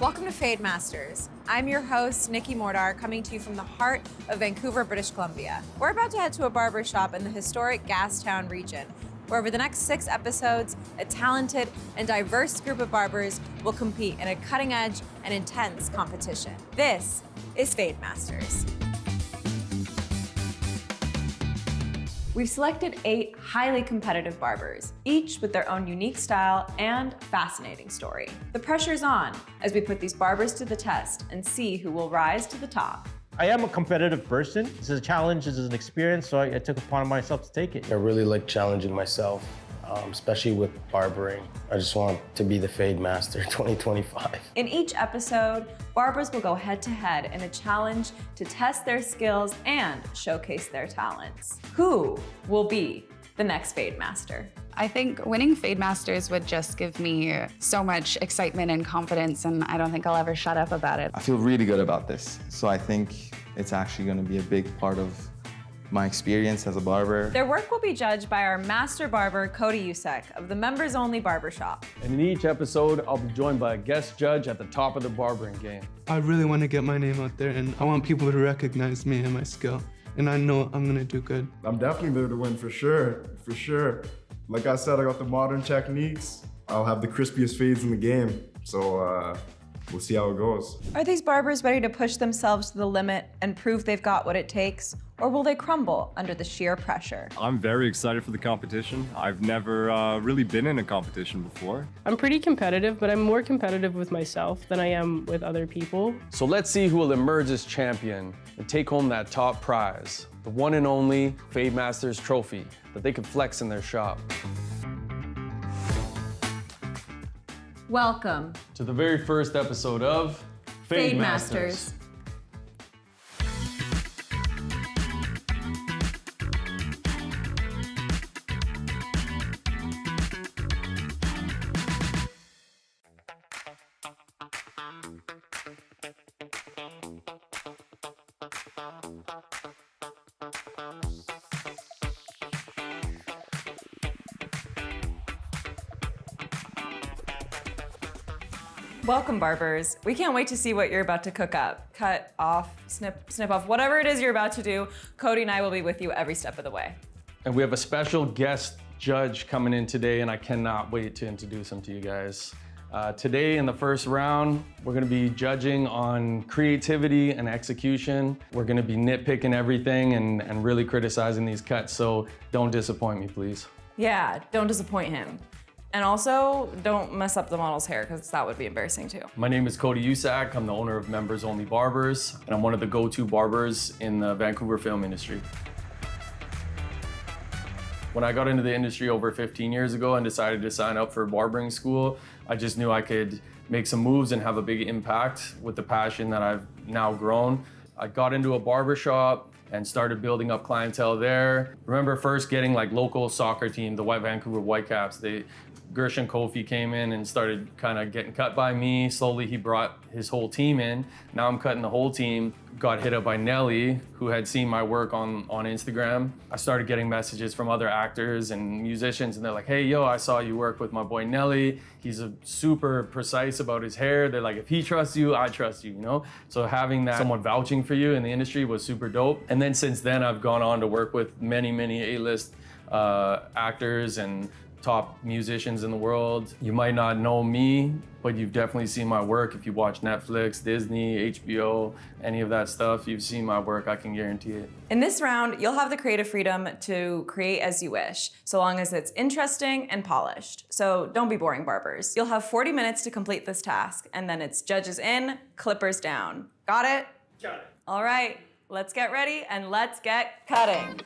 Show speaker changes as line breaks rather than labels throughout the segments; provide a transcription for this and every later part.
Welcome to Fade Masters. I'm your host, Nikki Mordar, coming to you from the heart of Vancouver, British Columbia. We're about to head to a barber shop in the historic Gastown region, where over the next 6 episodes, a talented and diverse group of barbers will compete in a cutting-edge and intense competition. This is Fade Masters. We've selected 8 highly competitive barbers, each with their own unique style and fascinating story. The pressure's on as we put these barbers to the test and see who will rise to the top.
I am a competitive person. This is a challenge, this is an experience, so I took it upon myself to take it.
I really like challenging myself, especially with barbering. I just want to be the Fade Master 2025.
In each episode, barbers will go head-to-head in a challenge to test their skills and showcase their talents. Who will be the next Fade Master?
I think winning Fade Masters would just give me so much excitement and confidence, and I don't think I'll ever shut up about it.
I feel really good about this, so I think it's actually going to be a big part of my experience as a barber.
Their work will be judged by our master barber, Cody Usek, of the members-only barbershop.
And in each episode, I'll be joined by a guest judge at the top of the barbering game.
I really want to get my name out there, and I want people to recognize me and my skill. And I know I'm gonna do good.
I'm definitely there to win for sure, for sure. Like I said, I got the modern techniques. I'll have the crispiest fades in the game. So we'll see how it goes.
Are these barbers ready to push themselves to the limit and prove they've got what it takes? Or will they crumble under the sheer pressure?
I'm very excited for the competition. I've never really been in a competition before.
I'm pretty competitive, but I'm more competitive with myself than I am with other people.
So let's see who will emerge as champion and take home that top prize, the one and only Fade Masters trophy that they can flex in their shop.
Welcome
To the very first episode of
Fade Masters. Welcome, barbers. We can't wait to see what you're about to cook up. Cut off, snip off, whatever it is you're about to do, Cody and I will be with you every step of the way.
And we have a special guest judge coming in today, and I cannot wait to introduce him to you guys. Today in the first round, we're gonna be judging on creativity and execution. We're gonna be nitpicking everything and really criticizing these cuts, so don't disappoint me, please.
Yeah, don't disappoint him. And also, don't mess up the model's hair, because that would be embarrassing too.
My name is Cody Usek. I'm the owner of Members Only Barbers, and I'm one of the go-to barbers in the Vancouver film industry. When I got into the industry over 15 years ago and decided to sign up for barbering school, I just knew I could make some moves and have a big impact with the passion that I've now grown. I got into a barbershop and started building up clientele there. Remember first getting like local soccer team, the Vancouver Whitecaps. Gershon Kofi came in and started kind of getting cut by me. Slowly he brought his whole team in. Now I'm cutting the whole team. Got hit up by Nelly, who had seen my work on Instagram. I started getting messages from other actors and musicians, and they're like, hey, yo, I saw you work with my boy Nelly. He's super precise about his hair. They're like, if he trusts you, I trust you, you know? So having that someone vouching for you in the industry was super dope. And then since then, I've gone on to work with many A-list actors and top musicians in the world. You might not know me, but you've definitely seen my work. If you watch Netflix, Disney, HBO, any of that stuff, you've seen my work, I can guarantee it.
In this round, you'll have the creative freedom to create as you wish, so long as it's interesting and polished. So don't be boring, barbers. You'll have 40 minutes to complete this task, and then it's judges in, clippers down. Got it? Got it. All right, let's get ready and let's get cutting.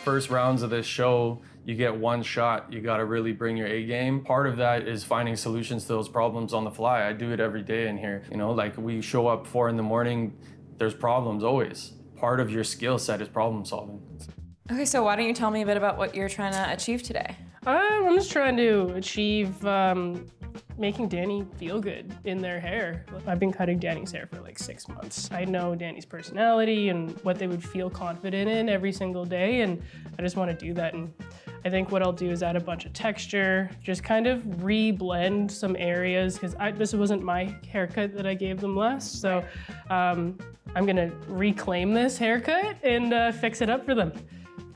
First rounds of this show, you get one shot. You gotta really bring your A game. Part of that is finding solutions to those problems on the fly. I do it every day in here. You know, like we show up 4 in the morning, there's problems always. Part of your skill set is problem solving.
Okay, so why don't you tell me a bit about what you're trying to achieve today?
I'm just trying to achieve making Danny feel good in their hair. I've been cutting Danny's hair for like 6 months. I know Danny's personality and what they would feel confident in every single day, and I just want to do that. And I think what I'll do is add a bunch of texture, just kind of re-blend some areas, because this wasn't my haircut that I gave them last. So I'm gonna reclaim this haircut and fix it up for them.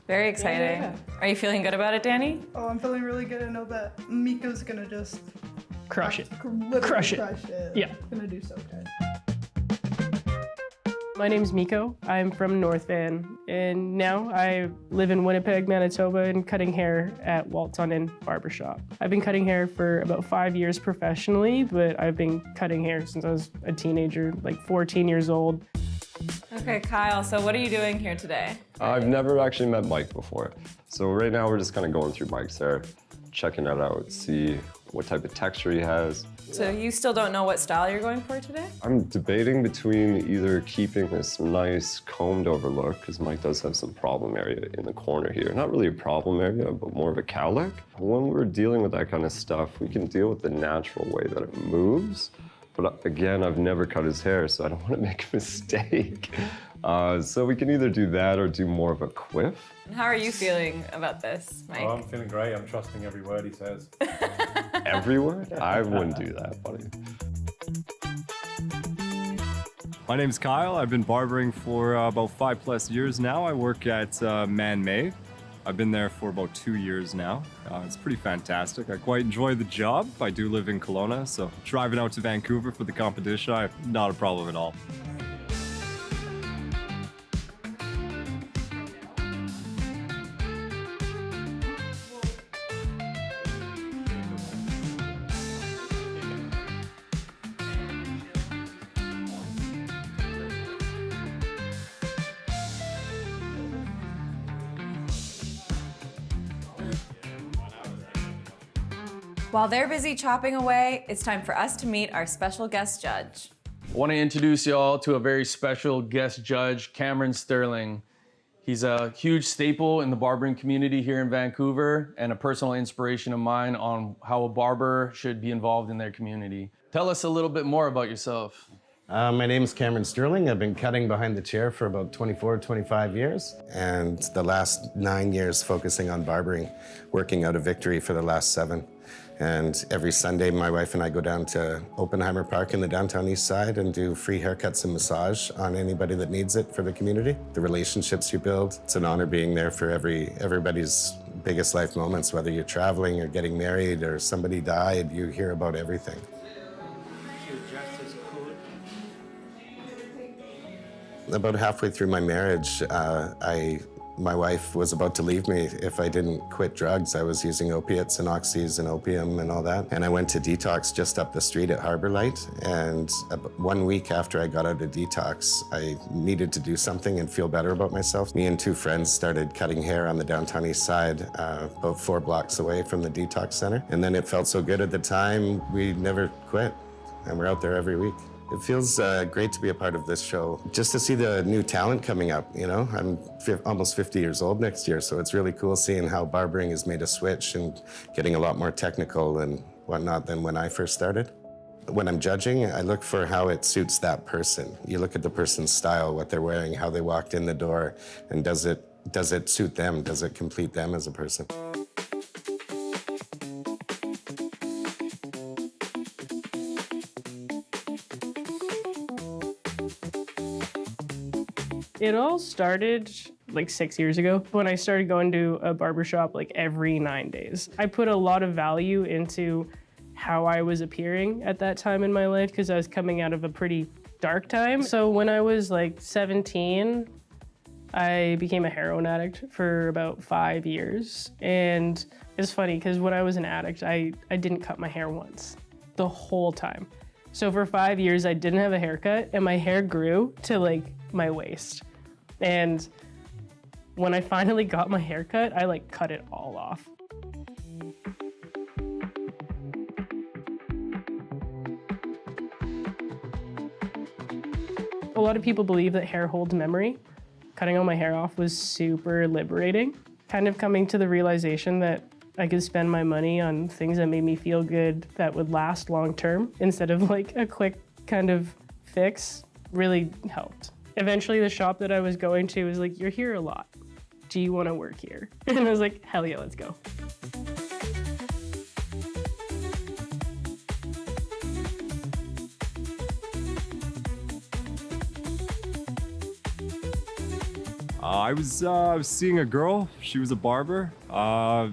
Very exciting.
Yeah.
Are you feeling good about it, Danny?
Oh, I'm feeling really good. I know that Miko's gonna just
Crush it.
literally
Crush it.
it.
Yeah.
Gonna do so good.
My name's Miko. I'm from North Van, and now I live in Winnipeg, Manitoba, and cutting hair at Waltz on In Barbershop. I've been cutting hair for about 5 years professionally, but I've been cutting hair since I was a teenager, like 14 years old.
Okay, Kyle, so what are you doing here today?
I've never actually met Mike before. So right now we're just kind of going through Mike's hair, checking it out, see what type of texture he has.
So you still don't know what style you're going for today?
I'm debating between either keeping this nice combed over look, because Mike does have some problem area in the corner here. Not really a problem area, but more of a cowlick. When we're dealing with that kind of stuff, we can deal with the natural way that it moves. But again, I've never cut his hair, so I don't want to make a mistake. So we can either do that or do more of a quiff.
And how are you feeling about this, Mike?
Oh, I'm feeling great. I'm trusting every word he says.
Every word? I wouldn't do that, buddy. My name's Kyle. I've been barbering for about 5+ years now. I work at Man Made. I've been there for about 2 years now. It's pretty fantastic. I quite enjoy the job. I do live in Kelowna, so driving out to Vancouver for the competition, not a problem at all.
While they're busy chopping away, it's time for us to meet our special guest judge.
I want to introduce y'all to a very special guest judge, Cameron Sterling. He's a huge staple in the barbering community here in Vancouver and a personal inspiration of mine on how a barber should be involved in their community. Tell us a little bit more about yourself.
My name is Cameron Sterling. I've been cutting behind the chair for about 24, 25 years, and the last 9 years focusing on barbering, working out of Victory for the last 7. And every Sunday, my wife and I go down to Oppenheimer Park in the downtown east side and do free haircuts and massage on anybody that needs it for the community. The relationships you build, it's an honor being there for everybody's biggest life moments, whether you're traveling or getting married or somebody died, you hear about everything. About halfway through my marriage, my wife was about to leave me if I didn't quit drugs. I was using opiates and oxys and opium and all that. And I went to detox just up the street at Harbor Light. And 1 week after I got out of detox, I needed to do something and feel better about myself. Me and 2 friends started cutting hair on the downtown east side, about 4 blocks away from the detox center. And then it felt so good at the time, we never quit. And we're out there every week. It feels great to be a part of this show, just to see the new talent coming up, you know? I'm almost 50 years old next year, so it's really cool seeing how barbering has made a switch and getting a lot more technical and whatnot than when I first started. When I'm judging, I look for how it suits that person. You look at the person's style, what they're wearing, how they walked in the door, and does it suit them? Does it complete them as a person?
It all started like 6 years ago when I started going to a barbershop like every 9 days. I put a lot of value into how I was appearing at that time in my life because I was coming out of a pretty dark time. So when I was like 17, I became a heroin addict for about 5 years. And it's funny because when I was an addict, I didn't cut my hair once, the whole time. So for 5 years, I didn't have a haircut and my hair grew to like my waist. And when I finally got my haircut, I like cut it all off. A lot of people believe that hair holds memory. Cutting all my hair off was super liberating. Kind of coming to the realization that I could spend my money on things that made me feel good that would last long term instead of like a quick kind of fix really helped. Eventually the shop that I was going to was like, you're here a lot. Do you want to work here? And I was like, hell yeah, let's go.
I was seeing a girl. She was a barber.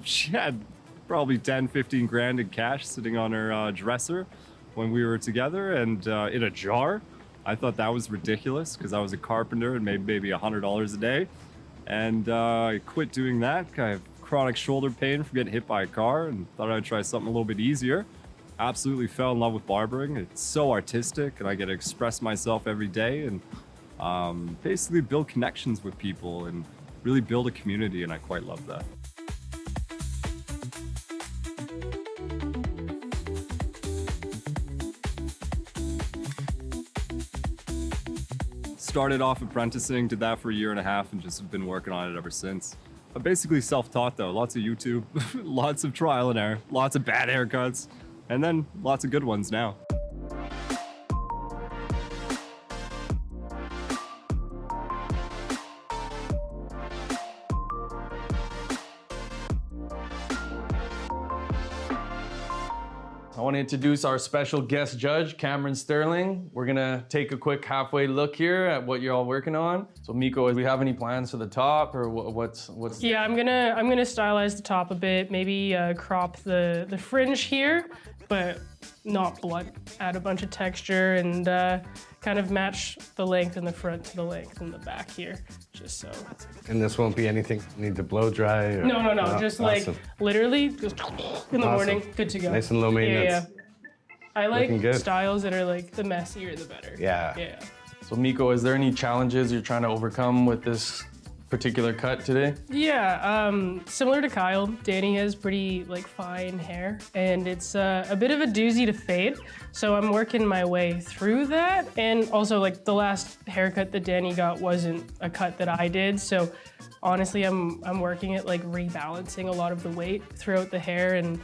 She had probably 10, 15 grand in cash sitting on her dresser when we were together and in a jar. I thought that was ridiculous because I was a carpenter and made maybe $100 a day. And I quit doing that. I have chronic shoulder pain from getting hit by a car and thought I'd try something a little bit easier. Absolutely fell in love with barbering. It's so artistic and I get to express myself every day and basically build connections with people and really build a community, and I quite love that. Started off apprenticing, did that for a year and a half, and just have been working on it ever since. I'm basically self-taught though, lots of YouTube, lots of trial and error, lots of bad haircuts, and then lots of good ones now.
I want to introduce our special guest judge, Cameron Sterling. We're gonna take a quick halfway look here at what you're all working on. So Miko, do we have any plans for the top, or what's?
Yeah, I'm gonna stylize the top a bit, maybe crop the fringe here, but not blunt. Add a bunch of texture and kind of match the length in the front to the length in the back here, just so.
And this won't be anything you need to blow dry? Or...
No, just
awesome.
like literally just in the morning, good to go.
Nice and low maintenance.
Yeah. I like styles that are like the messier the better.
Yeah.
So Miko, is there any challenges you're trying to overcome with this particular cut today?
Yeah, similar to Kyle, Danny has pretty like fine hair and it's a bit of a doozy to fade. So I'm working my way through that. And also like the last haircut that Danny got wasn't a cut that I did. So honestly, I'm working at like rebalancing a lot of the weight throughout the hair and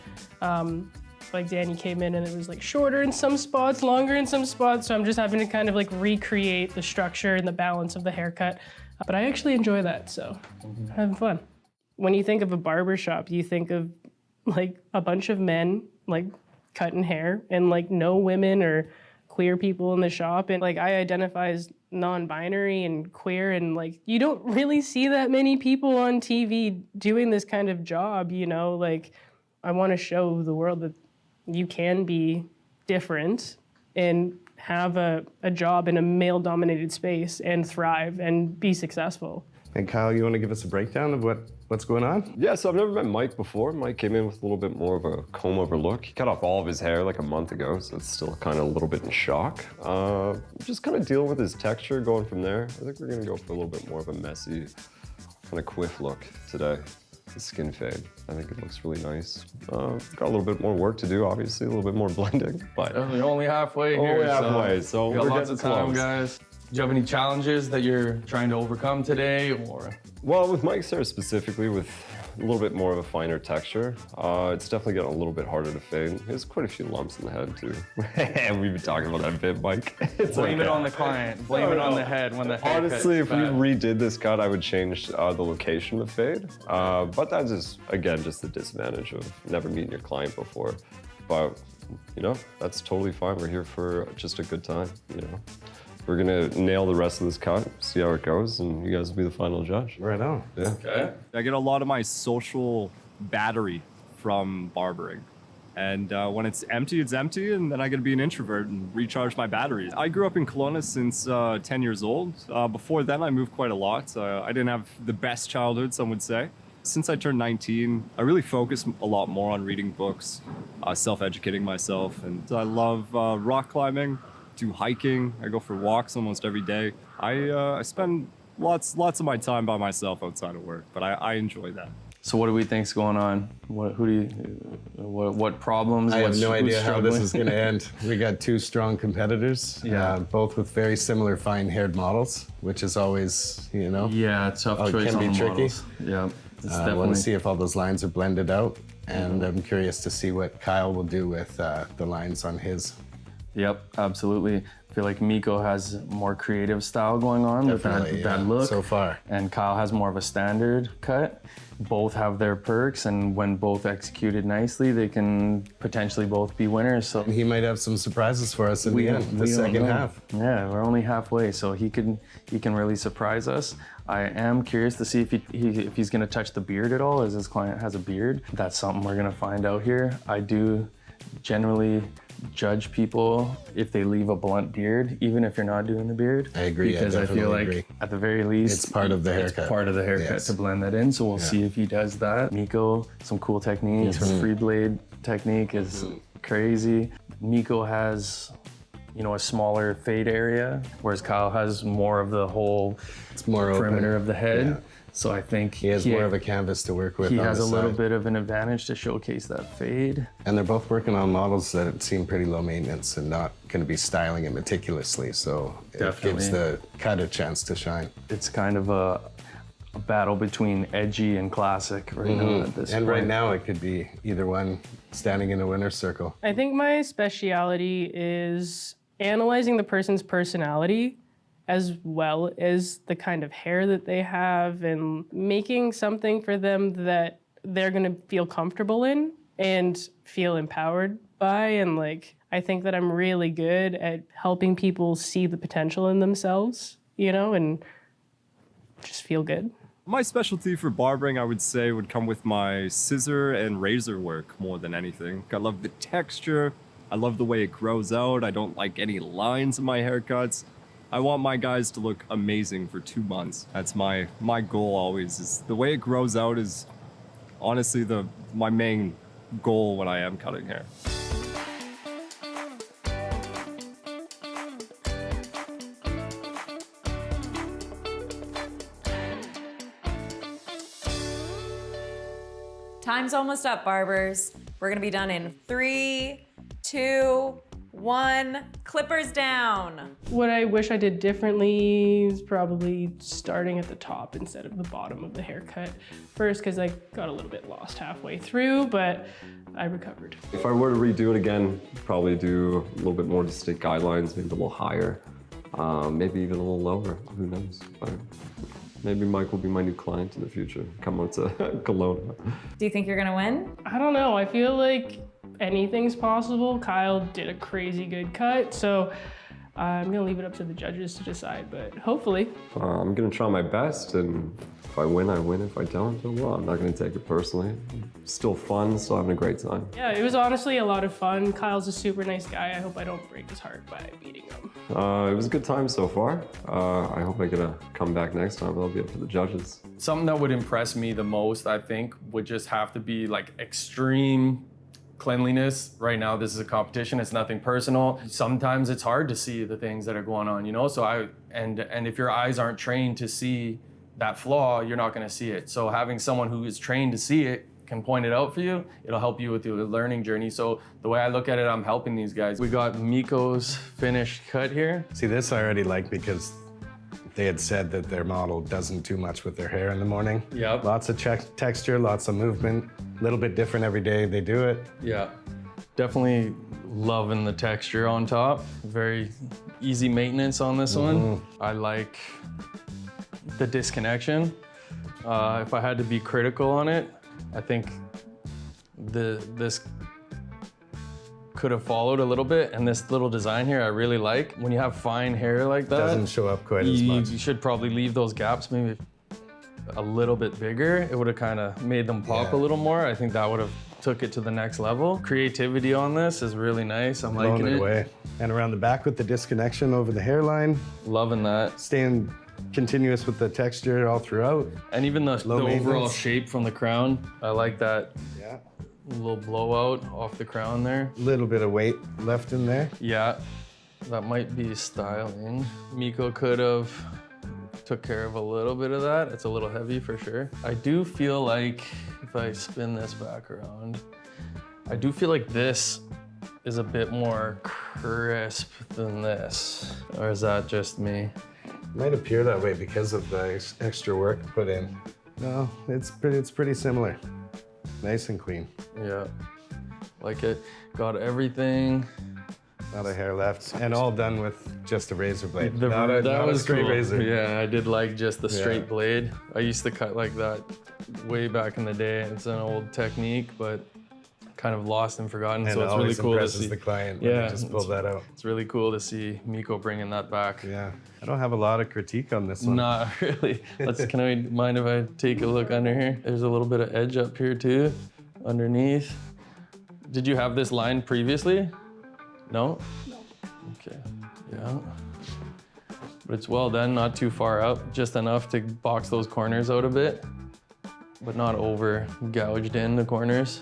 like Danny came in and it was like shorter in some spots, longer in some spots. So I'm just having to kind of like recreate the structure and the balance of the haircut. But I actually enjoy that, so I'm having fun. When you think of a barber shop, you think of like a bunch of men like cutting hair and like no women or queer people in the shop. And like I identify as non-binary and queer and like you don't really see that many people on TV doing this kind of job, you know? Like I want to show the world that you can be different and have a job in a male-dominated space and thrive and be successful.
And Kyle, you want to give us a breakdown of what's going on?
Yeah, so I've never met Mike before. Mike came in with a little bit more of a comb-over look. He cut off all of his hair like a month ago, so it's still kind of a little bit in shock. Just kind of dealing with his texture, going from there. I think we're gonna go for a little bit more of a messy, kind of quiff look today. The skin fade. I think it looks really nice. Got a little bit more work to do, obviously, a little bit more blending, but
We're only halfway here.
only halfway, so
we got
we're
lots of time,
close.
guys. Do you have any challenges that you're trying to overcome today, or?
Well, with Mike's hair specifically, with a little bit more of a finer texture, it's definitely getting a little bit harder to fade. There's quite a few lumps in the head too. We've been talking about that a bit, Mike.
Blame it on the client. Blame it on the head when the haircut
Honestly,
is
if we
bad.
redid this cut, I would change the location of fade. But that's just, again, just the disadvantage of never meeting your client before. But, you know, that's totally fine. We're here for just a good time, you know. We're gonna nail the rest of this cut, see how it goes, and you guys will be the final judge.
Right on.
Yeah.
Okay.
I get a lot of my social battery from barbering. And when it's empty, and then I get to be an introvert and recharge my batteries. I grew up in Kelowna since 10 years old. Before then, I moved quite a lot. I didn't have the best childhood, some would say. Since I turned 19, I really focused a lot more on reading books, self-educating myself. And I love rock climbing, do hiking. I go for walks almost every day. I spend lots of my time by myself outside of work, but I enjoy that.
So what do we think's going on? What problems?
I have no
who's
idea how this
struggling?
is going to end. We got two strong competitors, both with very similar fine-haired models, which is always, you know.
Yeah, tough choice
can
on
be
the
tricky.
models. Yeah, it's
I
definitely.
want to see if all those lines are blended out. and I'm curious to see what Kyle will do with the lines on his.
Yep, absolutely. I feel like Miko has more creative style going on with that look.
So far.
And Kyle has more of a standard cut. Both have their perks, and when both executed nicely, they can potentially both be winners. So
he might have some surprises for us in the end, the second half.
Yeah, we're only halfway, so he can really surprise us. I am curious to see if he's gonna touch the beard at all, as his client has a beard. That's something we're gonna find out here. I do generally judge people if they leave a blunt beard, even if you're not doing the beard.
I agree.
Because I feel like at the very least,
it's part of the haircut.
It's part of the haircut to blend that in. So we'll see if he does that. Miko, some cool techniques. His free blade technique is crazy. Miko has, you know, a smaller fade area, whereas Kyle has more of the whole perimeter of the head.
Yeah.
So I think
he has more of a canvas to work with.
He has a little bit of an advantage to showcase that fade.
And they're both working on models that seem pretty low maintenance and not going to be styling it meticulously. So it gives the cut a chance to shine.
It's kind of a battle between edgy and classic right now at this point.
And right now it could be either one standing in a winner's circle.
I think my speciality is analyzing the person's personality as well as the kind of hair that they have and making something for them that they're gonna feel comfortable in and feel empowered by. And like, I think that I'm really good at helping people see the potential in themselves, you know, and just feel good.
My specialty for barbering, I would say, would come with my scissor and razor work more than anything. I love the texture. I love the way it grows out. I don't like any lines in my haircuts. I want my guys to look amazing for 2 months. That's my goal always. Is the way it grows out is honestly my main goal when I am cutting hair.
Time's almost up, barbers. We're gonna be done in 3, 2, 1. Clippers down.
What I wish I did differently is probably starting at the top instead of the bottom of the haircut first, because I got a little bit lost halfway through, but I recovered.
If I were to redo it again, probably do a little bit more distinct guidelines, maybe a little higher, maybe even a little lower, who knows. Maybe Mike will be my new client in the future. Come on to Kelowna.
Do you think you're gonna win?
I don't know, I feel like anything's possible. Kyle did a crazy good cut, so I'm gonna leave it up to the judges to decide, but hopefully.
I'm gonna try my best, and if I win, I win. If I don't, oh well, I'm not gonna take it personally. Still fun, still having a great time.
Yeah, it was honestly a lot of fun. Kyle's a super nice guy. I hope I don't break his heart by beating him.
It was a good time so far. I hope I get to come back next time. That'll be up to the judges.
Something that would impress me the most, I think, would just have to be like extreme cleanliness. Right now, this is a competition. It's nothing personal. Sometimes it's hard to see the things that are going on, you know? So and if your eyes aren't trained to see that flaw, you're not gonna see it. So having someone who is trained to see it can point it out for you, it'll help you with your learning journey. So the way I look at it, I'm helping these guys. We got Miko's finished cut here.
See, this I already like because they had said that their model doesn't do much with their hair in the morning.
Yep.
Lots of texture, lots of movement, a little bit different every day they do it.
Yeah, definitely loving the texture on top. Very easy maintenance on this one. I like the disconnection. If I had to be critical on it, I think this could have followed a little bit, and this little design here I really like. When you have fine hair like that,
doesn't show up quite as much.
You should probably leave those gaps maybe a little bit bigger. It would have kind of made them pop a little more. I think that would have took it to the next level. Creativity on this is really nice. I'm liking it.
Away. And around the back with the disconnection over the hairline.
Loving that.
Staying continuous with the texture all throughout.
And even the overall shape from the crown, I like that.
Yeah.
Little blowout off the crown there.
A little bit of weight left in there.
Yeah, that might be styling. Miko could have took care of a little bit of that. It's a little heavy for sure. I do feel like, if I spin this back around, I do feel like this is a bit more crisp than this. Or is that just me?
Might appear that way because of the extra work put in. No, it's pretty similar. Nice and clean.
Yeah, like it. Got everything.
Not a hair left, and all done with just a razor blade.
That was
a straight
cool.
razor.
Yeah, I did like just the straight blade. I used to cut like that way back in the day. It's an old technique, but kind of lost and forgotten.
And
so
it
it's really
always
cool to
impresses
see
the client when they just pull that out.
It's really cool to see Miko bringing that back.
Yeah, I don't have a lot of critique on this one.
Not really. Can I mind if I take a look under here? There's a little bit of edge up here too, underneath. Did you have this line previously? No? No. Okay, yeah. But it's well done, not too far up, just enough to box those corners out a bit, but not over gouged in the corners.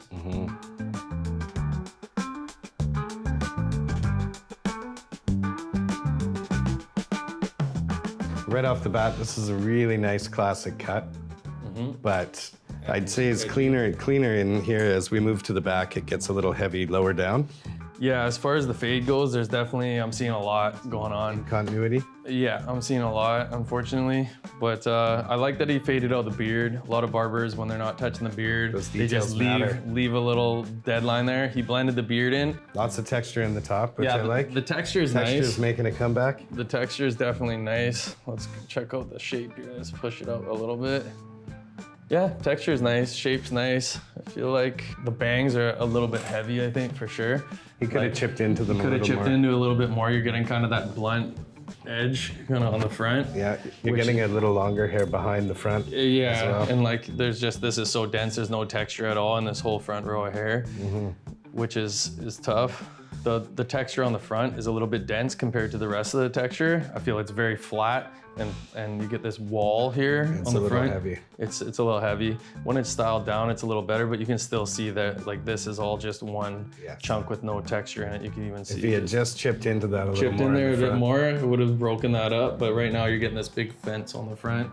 Right off the bat, this is a really nice classic cut, but I'd say it's cleaner in here. As we move to the back, it gets a little heavy lower down.
Yeah, as far as the fade goes, there's definitely, I'm seeing a lot going on.
Continuity?
Yeah, I'm seeing a lot, unfortunately. But I like that he faded out the beard. A lot of barbers, when they're not touching the beard, they just leave a little dead line there. He blended the beard in.
Lots of texture in the top, which I like.
The texture is nice.
Texture's making a comeback.
The texture is definitely nice. Let's check out the shape here. Let's push it out a little bit. Yeah, texture is nice, shape's nice. I feel like the bangs are a little bit heavy, I think, for sure.
He could have chipped into them a little more.
Could have chipped into a little bit more. You're getting kind of that blunt edge kind of on the front.
Yeah, you're getting a little longer hair behind the front.
Yeah,
as well.
and like this is so dense, there's no texture at all in this whole front row of hair, which is tough. The texture on the front is a little bit dense compared to the rest of the texture. I feel it's very flat, and you get this wall here on the front.
Heavy.
It's a little heavy. When it's styled down, it's a little better, but you can still see that like this is all just one chunk with no texture in it. You can even see.
If he had just chipped into that a little more.
Chipped in there a bit more, it would have broken that up. But right now you're getting this big fence on the front,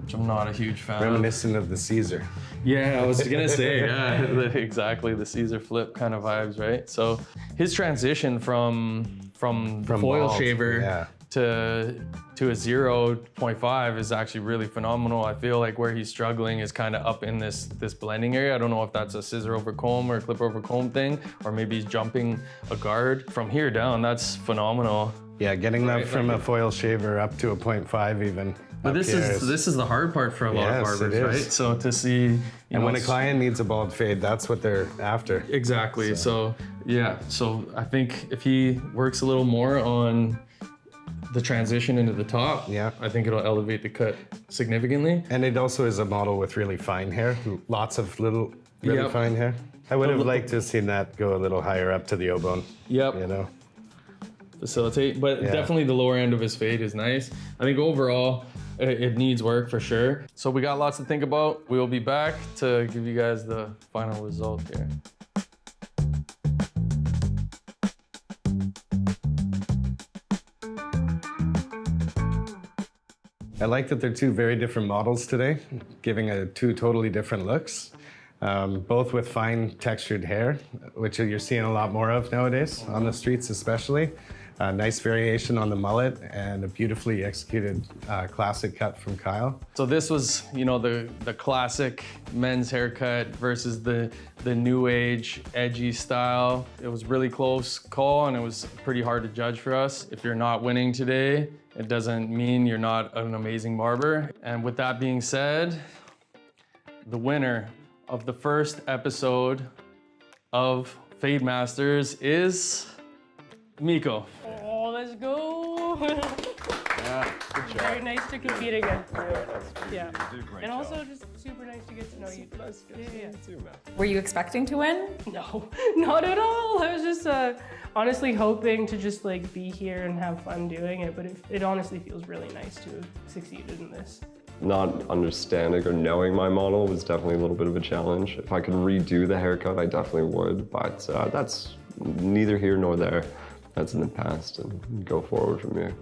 which I'm not a huge fan of.
Reminiscent of the Caesar.
Yeah, I was gonna say, yeah, exactly, the Caesar flip kind of vibes, right? So his transition from foil
bald,
shaver to a 0.5 is actually really phenomenal. I feel like where he's struggling is kind of up in this blending area. I don't know if that's a scissor over comb or a clip over comb thing, or maybe he's jumping a guard. From here down, that's phenomenal.
Yeah, getting that from a foil shaver up to a 0.5 even.
But this is the hard part for a lot of barbers, right? So to see,
and when a client needs a bald fade, that's what they're after.
Exactly. So yeah. So I think if he works a little more on the transition into the top, I think it'll elevate the cut significantly.
And it also is a model with really fine hair, lots of little really fine hair. I would have liked to have seen that go a little higher up to the O-bone.
Yep.
You know.
Facilitate, but definitely the lower end of his fade is nice. I think overall, it needs work for sure. So we got lots to think about. We will be back to give you guys the final result here.
I like that they're two very different models today, giving two totally different looks. Both with fine textured hair, which you're seeing a lot more of nowadays, on the streets especially. Nice variation on the mullet and a beautifully executed classic cut from Kyle.
So this was, you know, the classic men's haircut versus the new age edgy style. It was really close call, and it was pretty hard to judge for us. If you're not winning today, it doesn't mean you're not an amazing barber. And with that being said, the winner of the first episode of Fade Masters is Miko.
Oh, let's go.
Yeah, good job.
Very nice to compete again. Yeah.
You did a great
And
job.
also just super nice to get to know you.
Nice to get to know you too, man.
Were you expecting to win?
No, not at all. I was just honestly hoping to just like be here and have fun doing it, but it honestly feels really nice to have succeeded in this.
Not understanding or knowing my model was definitely a little bit of a challenge. If I could redo the haircut, I definitely would, but that's neither here nor there. That's in the past, and go forward from here.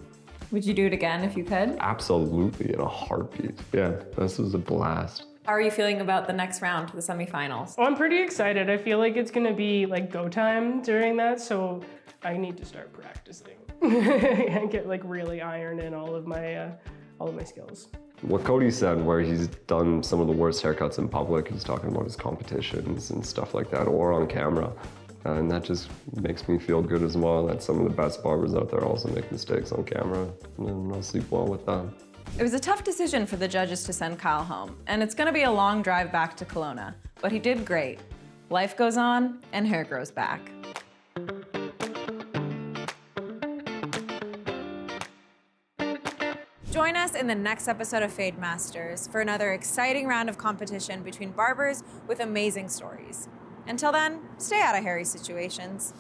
Would you do it again if you could?
Absolutely, in a heartbeat. Yeah, this was a blast.
How are you feeling about the next round to the semifinals?
Well, I'm pretty excited. I feel like it's gonna be like go time during that, so I need to start practicing and get like really iron in all of my skills.
What Cody said, where he's done some of the worst haircuts in public, he's talking about his competitions and stuff like that, or on camera. And that just makes me feel good as well, that some of the best barbers out there also make mistakes on camera, and I'll sleep well with that.
It was a tough decision for the judges to send Kyle home, and it's gonna be a long drive back to Kelowna, but he did great. Life goes on, and hair grows back. Join us in the next episode of Fade Masters for another exciting round of competition between barbers with amazing stories. Until then, stay out of hairy situations.